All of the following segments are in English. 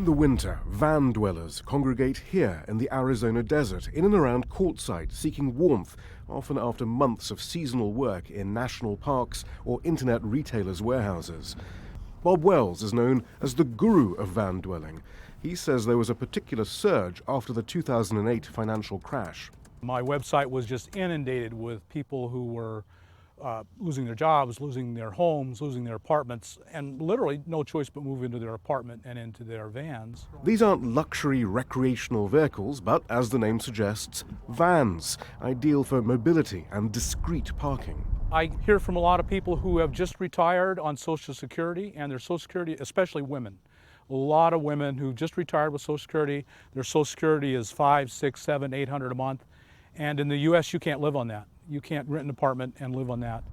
the winter, van dwellers congregate here in the Arizona desert, in and around Quartzsite, seeking warmth, often after months of seasonal work in national parks or internet retailers' warehouses. Bob Wells is known as the guru of van dwelling. He says there was a particular surge after the 2008 financial crash. My website was just inundated with people who were losing their jobs, losing their homes, losing their apartments, and literally no choice but move into their apartment and into their vans. These aren't luxury recreational vehicles, but as the name suggests, vans, ideal for mobility and discreet parking. I hear from a lot of people who have just retired on Social Security, and their Social Security, especially women. A lot of women who just retired with Social Security, their Social Security is $500, $600, $700, $800 a month, and in the U.S. you can't live on that. You can't rent an apartment and live on that.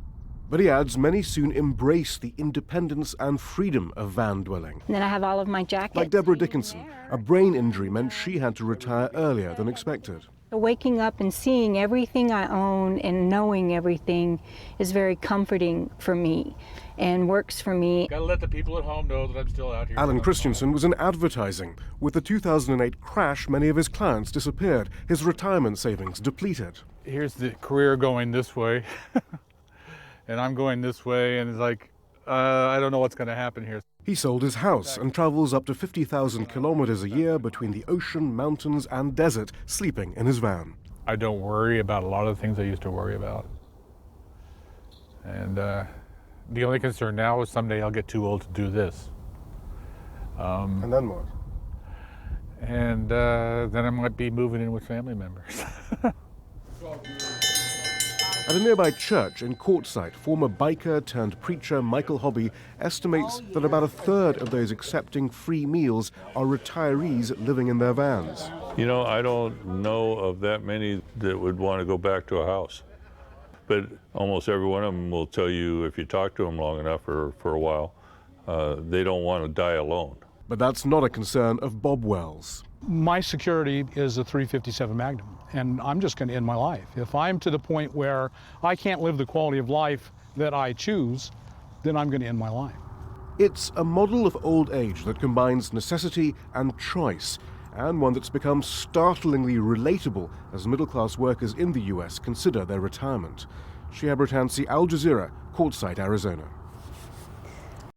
But he adds many soon embrace the independence and freedom of van dwelling. And then I have all of my jackets. Like Deborah Dickinson, a brain injury meant she had to retire earlier than expected. Waking up and seeing everything I own and knowing everything is very comforting for me and works for me. Gotta let the people at home know that I'm still out here. Alan Christensen was in advertising. With the 2008 crash, many of his clients disappeared, his retirement savings depleted. Here's the career going this way, and I'm going this way, and it's like, I don't know what's going to happen here. He sold his house and travels up to 50,000 kilometers a year between the ocean, mountains, and desert, sleeping in his van. I don't worry about a lot of the things I used to worry about. And the only concern now is someday I'll get too old to do this. And then what? And then I might be moving in with family members. At a nearby church in Quartzsite, former biker turned preacher Michael Hobby estimates that about a third of those accepting free meals are retirees living in their vans. You know, I don't know of that many that would want to go back to a house. But almost every one of them will tell you, if you talk to them long enough or for a while, they don't want to die alone. But that's not a concern of Bob Wells. My security is a .357 Magnum, and I'm just going to end my life. If I'm to the point where I can't live the quality of life that I choose, then I'm going to end my life. It's a model of old age that combines necessity and choice, and one that's become startlingly relatable as middle-class workers in the U.S. consider their retirement. Shia Britansi, Al Jazeera, Quartzsite, Arizona.